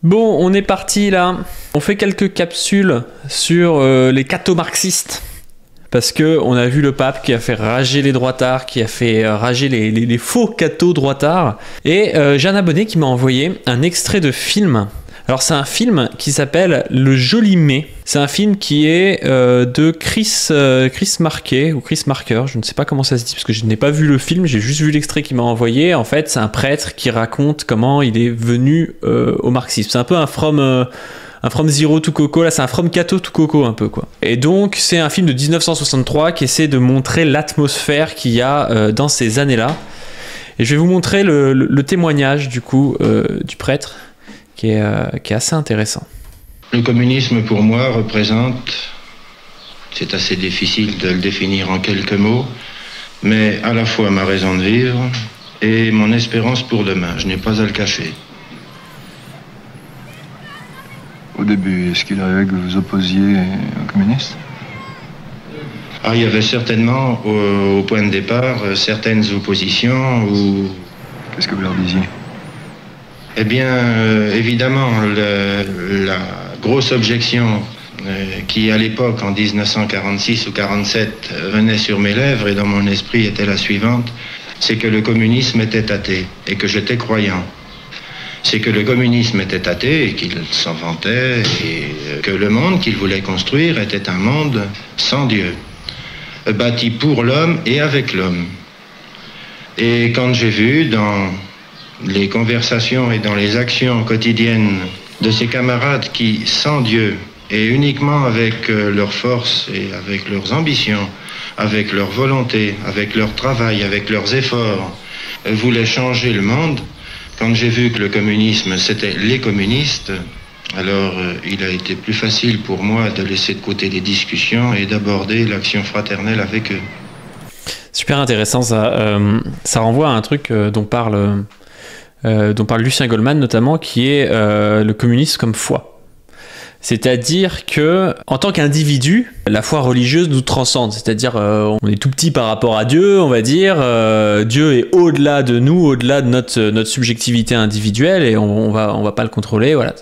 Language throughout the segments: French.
Bon, on est parti là. On fait quelques capsules sur les catho-marxistes. Parce que on a vu le pape qui a fait rager les droitards, qui a fait rager les faux cathos droitards. Et j'ai un abonné qui m'a envoyé un extrait de film. Alors c'est un film qui s'appelle Le Joli Mai. C'est un film qui est de Chris Marker, ou Chris Marker, je ne sais pas comment ça se dit parce que je n'ai pas vu le film, j'ai juste vu l'extrait qu'il m'a envoyé. En fait c'est un prêtre qui raconte comment il est venu au marxisme. C'est un peu un from zero to coco, là c'est un from catho to coco un peu quoi. Et donc c'est un film de 1963 qui essaie de montrer l'atmosphère qu'il y a dans ces années-là. Et je vais vous montrer le témoignage du coup du prêtre qui est assez intéressant. Le communisme pour moi représente, c'est assez difficile de le définir en quelques mots, mais à la fois ma raison de vivre et mon espérance pour demain, je n'ai pas à le cacher. Au début, est-ce qu'il arrivait que vous vous opposiez aux communistes? Il y avait certainement, au point de départ, certaines oppositions ou... Qu'est-ce que vous leur disiez? Eh bien, évidemment, la grosse objection qui, à l'époque, en 1946 ou 47, venait sur mes lèvres et dans mon esprit était la suivante, c'est que le communisme était athée et que j'étais croyant. C'est que le communisme était athée et qu'il s'en vantait et que le monde qu'il voulait construire était un monde sans Dieu, bâti pour l'homme et avec l'homme. Et quand j'ai vu dans les conversations et dans les actions quotidiennes de ces camarades qui, sans Dieu, et uniquement avec leurs forces et avec leurs ambitions, avec leur volonté, avec leur travail, avec leurs efforts, voulaient changer le monde, quand j'ai vu que le communisme, c'était les communistes, alors il a été plus facile pour moi de laisser de côté les discussions et d'aborder l'action fraternelle avec eux. Super intéressant, ça renvoie à un truc dont parle Lucien Goldman notamment, qui est le communisme comme foi. C'est-à-dire que, en tant qu'individu, la foi religieuse nous transcende. C'est-à-dire, on est tout petit par rapport à Dieu, on va dire. Dieu est au-delà de nous, au-delà de notre subjectivité individuelle, et on va pas le contrôler. Voilà.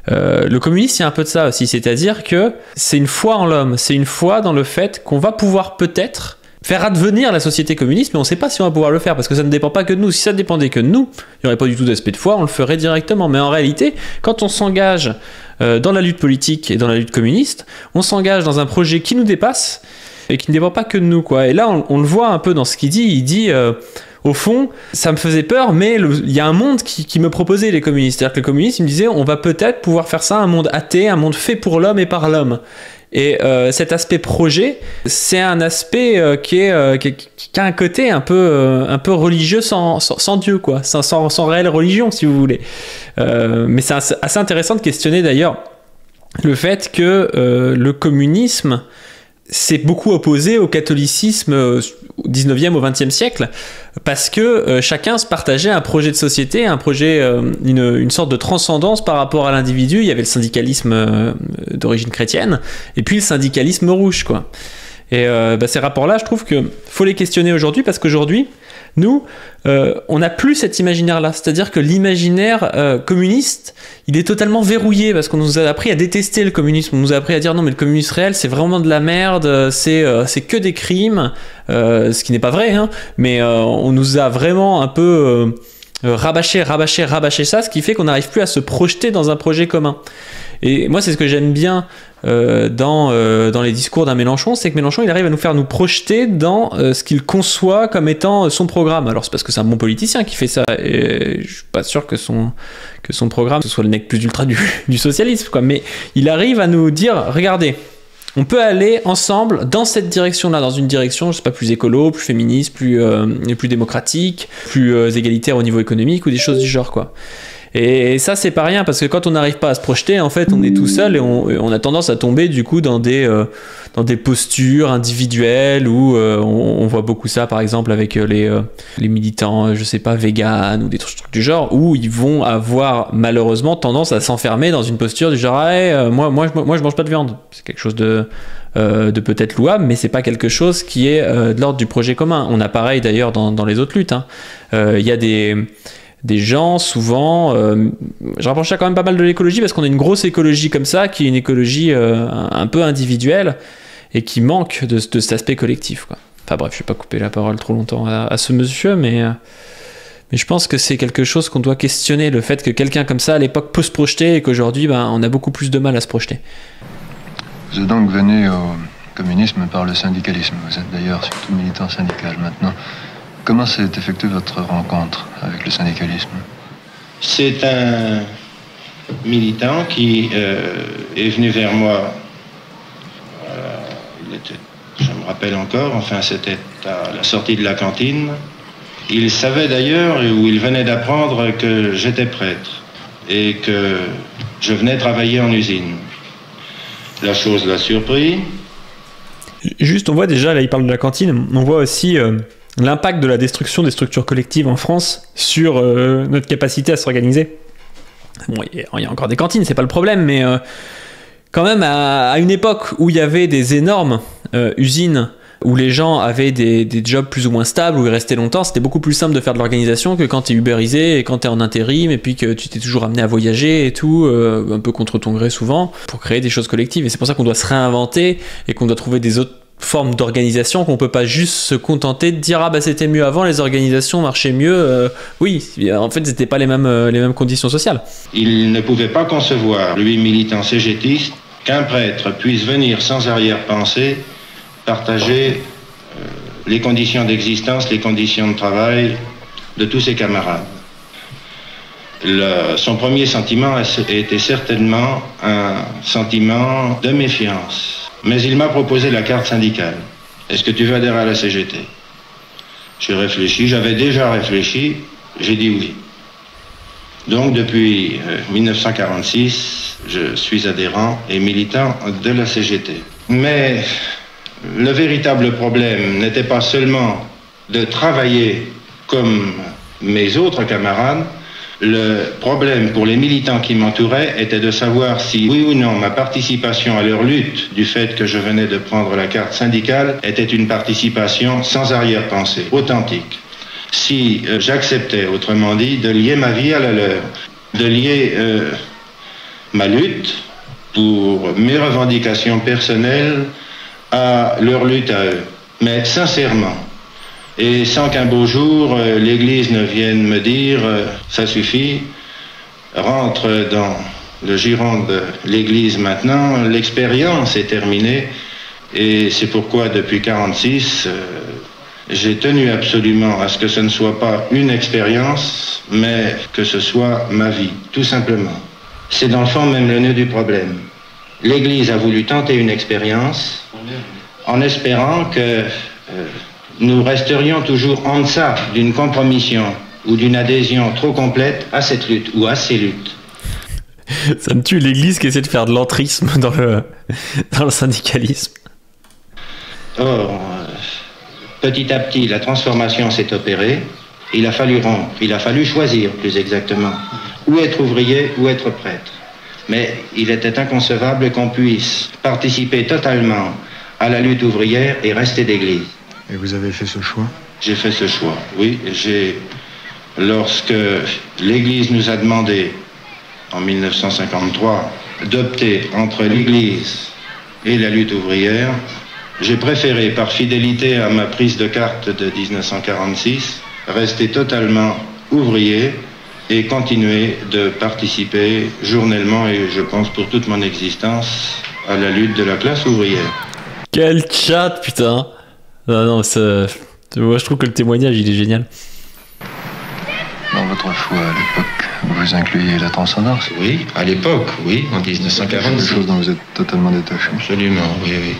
Le communisme, il y a un peu de ça aussi. C'est-à-dire que c'est une foi en l'homme. C'est une foi dans le fait qu'on va pouvoir peut-être faire advenir la société communiste, mais on ne sait pas si on va pouvoir le faire, parce que ça ne dépend pas que de nous. Si ça dépendait que de nous, il n'y aurait pas du tout d'aspect de foi, on le ferait directement. Mais en réalité, quand on s'engage dans la lutte politique et dans la lutte communiste, on s'engage dans un projet qui nous dépasse et qui ne dépend pas que de nous, quoi. Et là, on le voit un peu dans ce qu'il dit. Il dit, au fond, ça me faisait peur, mais il y a un monde qui me proposait les communistes. C'est-à-dire que le communisme, il me disait, on va peut-être pouvoir faire ça, un monde athée, un monde fait pour l'homme et par l'homme. Et cet aspect projet, c'est un aspect qui a un côté un peu religieux sans Dieu, quoi, sans réelle religion, si vous voulez. Mais c'est assez intéressant de questionner d'ailleurs le fait que le communisme s'est beaucoup opposé au catholicisme au 19e, au 20e siècle, parce que chacun se partageait un projet de société, un projet, une sorte de transcendance par rapport à l'individu. Il y avait le syndicalisme d'origine chrétienne, et puis le syndicalisme rouge, quoi. Et ces rapports-là, je trouve qu'il faut les questionner aujourd'hui, parce qu'aujourd'hui, nous, on n'a plus cet imaginaire-là. C'est-à-dire que l'imaginaire communiste, il est totalement verrouillé, parce qu'on nous a appris à détester le communisme. On nous a appris à dire non, mais le communisme réel, c'est vraiment de la merde, c'est que des crimes, ce qui n'est pas vrai, hein, mais on nous a vraiment un peu rabâché ça, ce qui fait qu'on n'arrive plus à se projeter dans un projet commun. Et moi, c'est ce que j'aime bien dans les discours d'un Mélenchon, c'est que Mélenchon, il arrive à nous faire nous projeter dans ce qu'il conçoit comme étant son programme. Alors c'est parce que c'est un bon politicien qui fait ça, et je suis pas sûr que son programme ce soit le nec plus ultra du socialisme, quoi. Mais il arrive à nous dire, regardez, on peut aller ensemble dans cette direction-là, dans une direction, je sais pas, plus écolo, plus féministe, plus démocratique, plus égalitaire au niveau économique, ou des choses du genre, quoi. Et ça, c'est pas rien, parce que quand on n'arrive pas à se projeter, en fait, on est tout seul, et on a tendance à tomber, du coup, dans des postures individuelles, où on voit beaucoup ça, par exemple, avec les militants, je sais pas, véganes, ou des trucs du genre, où ils vont avoir, malheureusement, tendance à s'enfermer dans une posture du genre, moi, je mange pas de viande. C'est quelque chose de peut-être louable, mais c'est pas quelque chose qui est de l'ordre du projet commun. On a pareil, d'ailleurs, dans les autres luttes, hein. Il y a des gens, souvent, je rapproche ça quand même pas mal de l'écologie, parce qu'on a une grosse écologie comme ça, qui est une écologie un peu individuelle, et qui manque de cet aspect collectif, quoi. Enfin bref, je vais pas couper la parole trop longtemps à ce monsieur, mais je pense que c'est quelque chose qu'on doit questionner, le fait que quelqu'un comme ça, à l'époque, peut se projeter, et qu'aujourd'hui, on a beaucoup plus de mal à se projeter. Vous êtes donc venu au communisme par le syndicalisme. Vous êtes d'ailleurs surtout militant syndical maintenant. Comment s'est effectuée votre rencontre avec le syndicalisme? C'est un militant qui est venu vers moi. Je me rappelle encore, enfin c'était à la sortie de la cantine. Il savait d'ailleurs, ou il venait d'apprendre, que j'étais prêtre et que je venais travailler en usine. La chose l'a surpris. Juste, on voit déjà, là il parle de la cantine, on voit aussi l'impact de la destruction des structures collectives en France sur notre capacité à s'organiser. Bon, il y a encore des cantines, c'est pas le problème, mais quand même à une époque où il y avait des énormes usines, où les gens avaient des jobs plus ou moins stables, où ils restaient longtemps, c'était beaucoup plus simple de faire de l'organisation que quand t'es ubérisé et quand t'es en intérim, et puis que tu t'es toujours amené à voyager et tout, un peu contre ton gré souvent, pour créer des choses collectives. Et c'est pour ça qu'on doit se réinventer et qu'on doit trouver des autres formes d'organisation, qu'on peut pas juste se contenter de dire ah bah c'était mieux avant, les organisations marchaient mieux. Oui, en fait c'était pas les mêmes conditions sociales. Il ne pouvait pas concevoir, lui militant cégétiste, qu'un prêtre puisse venir sans arrière-pensée partager les conditions d'existence, les conditions de travail de tous ses camarades. Son premier sentiment était certainement un sentiment de méfiance. Mais il m'a proposé la carte syndicale. Est-ce que tu veux adhérer à la CGT? J'ai réfléchi, j'avais déjà réfléchi, j'ai dit oui. Donc depuis 1946, je suis adhérent et militant de la CGT. Mais le véritable problème n'était pas seulement de travailler comme mes autres camarades. Le problème pour les militants qui m'entouraient était de savoir si, oui ou non, ma participation à leur lutte, du fait que je venais de prendre la carte syndicale, était une participation sans arrière-pensée, authentique. Si j'acceptais, autrement dit, de lier ma vie à la leur, de lier ma lutte pour mes revendications personnelles à leur lutte à eux, mais sincèrement, et sans qu'un beau jour l'Église ne vienne me dire ça suffit, rentre dans le giron de l'Église maintenant, l'expérience est terminée, et c'est pourquoi depuis 1946 j'ai tenu absolument à ce que ce ne soit pas une expérience, mais que ce soit ma vie, tout simplement. C'est dans le fond même le nœud du problème. L'Église a voulu tenter une expérience en espérant que nous resterions toujours en deçà d'une compromission ou d'une adhésion trop complète à cette lutte ou à ces luttes. Ça me tue, l'Église qui essaie de faire de l'entrisme dans le syndicalisme. Or, petit à petit, la transformation s'est opérée. Il a fallu rompre, il a fallu choisir plus exactement, ou être ouvrier ou être prêtre. Mais il était inconcevable qu'on puisse participer totalement à la lutte ouvrière et rester d'église. Et vous avez fait ce choix? J'ai fait ce choix, oui. Lorsque l'Église nous a demandé, en 1953, d'opter entre l'Église et la lutte ouvrière, j'ai préféré, par fidélité à ma prise de carte de 1946, rester totalement ouvrier et continuer de participer journellement, et je pense pour toute mon existence, à la lutte de la classe ouvrière. Quel chat, putain! Non, moi je trouve que le témoignage il est génial. Dans votre foi à l'époque, vous incluiez la transcendance? Oui, à l'époque, oui, en 1946. C'est quelque chose dont vous êtes totalement détaché. Absolument, oui, oui.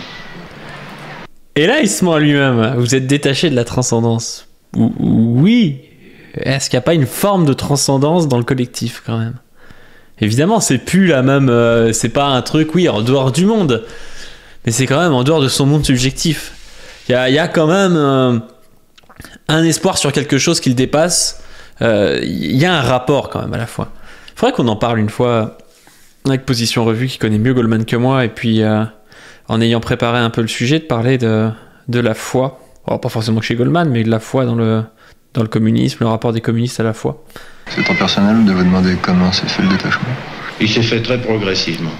Et là, il se ment à lui-même. Vous êtes détaché de la transcendance. Oui. Est-ce qu'il n'y a pas une forme de transcendance dans le collectif, quand même? Évidemment, c'est plus la même... c'est pas un truc, oui, en dehors du monde. Mais c'est quand même en dehors de son monde subjectif. Il y a quand même un espoir sur quelque chose qui le dépasse. Il y a un rapport, quand même, à la fois. Il faudrait qu'on en parle une fois avec Position Revue, qui connaît mieux Goldman que moi, et puis... en ayant préparé un peu le sujet, de parler de la foi. Alors, pas forcément que chez Goldman, mais de la foi dans dans le communisme, le rapport des communistes à la foi. C'est temps personnel de vous demander comment s'est fait le détachement? Il s'est fait très progressivement.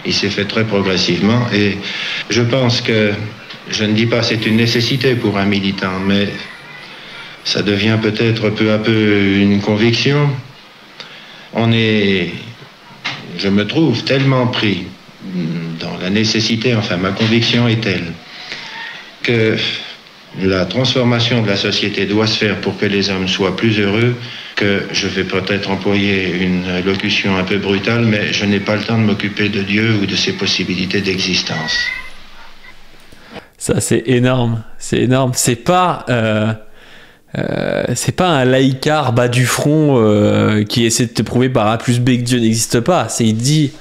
Il s'est fait très progressivement et je pense que, je ne dis pas c'est une nécessité pour un militant, mais ça devient peut-être peu à peu une conviction. Je me trouve tellement pris dans la nécessité, enfin ma conviction est telle, que la transformation de la société doit se faire pour que les hommes soient plus heureux, que je vais peut-être employer une locution un peu brutale, mais je n'ai pas le temps de m'occuper de Dieu ou de ses possibilités d'existence. Ça, c'est énorme. C'est énorme. C'est pas un laïcard bas du front qui essaie de te prouver par A plus B que Dieu n'existe pas. Il dit,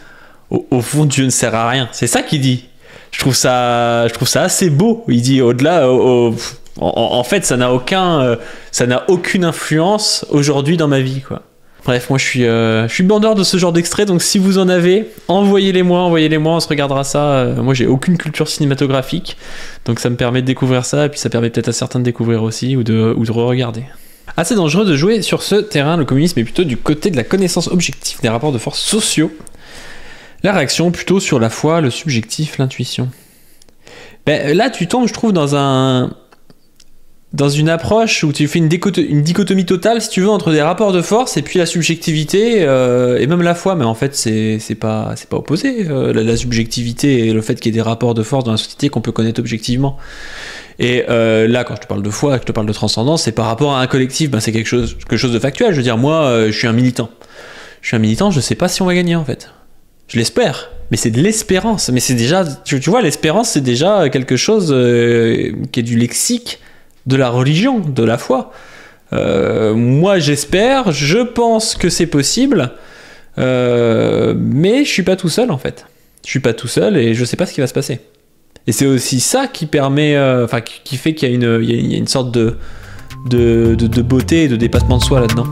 au fond, Dieu ne sert à rien. C'est ça qu'il dit. Je trouve ça assez beau. Il dit au-delà, en fait, ça n'a aucune influence aujourd'hui dans ma vie, quoi. Bref, moi je suis bandeur de ce genre d'extrait, donc si vous en avez, envoyez-les-moi, on se regardera ça. Moi j'ai aucune culture cinématographique, donc ça me permet de découvrir ça, et puis ça permet peut-être à certains de découvrir aussi, ou de re-regarder. Assez dangereux de jouer sur ce terrain, le communisme est plutôt du côté de la connaissance objective des rapports de force sociaux. La réaction plutôt sur la foi, le subjectif, l'intuition. Ben, là tu tombes, je trouve, dans une approche où tu fais une dichotomie totale, si tu veux, entre des rapports de force et puis la subjectivité et même la foi. Mais en fait, c'est pas opposé, la subjectivité et le fait qu'il y ait des rapports de force dans la société qu'on peut connaître objectivement. Et là, quand je te parle de foi, que je te parle de transcendance, c'est par rapport à un collectif, ben, c'est quelque chose de factuel. Je veux dire, moi, je suis un militant. Je sais pas si on va gagner, en fait. Je l'espère. Mais c'est de l'espérance. Mais c'est déjà, tu vois, l'espérance, c'est déjà quelque chose qui est du lexique de la religion, de la foi. Moi, j'espère, je pense que c'est possible, mais je suis pas tout seul, en fait. Je suis pas tout seul et je sais pas ce qui va se passer. Et c'est aussi ça qui permet, qui fait qu'il y a une sorte de beauté et de dépassement de soi là-dedans.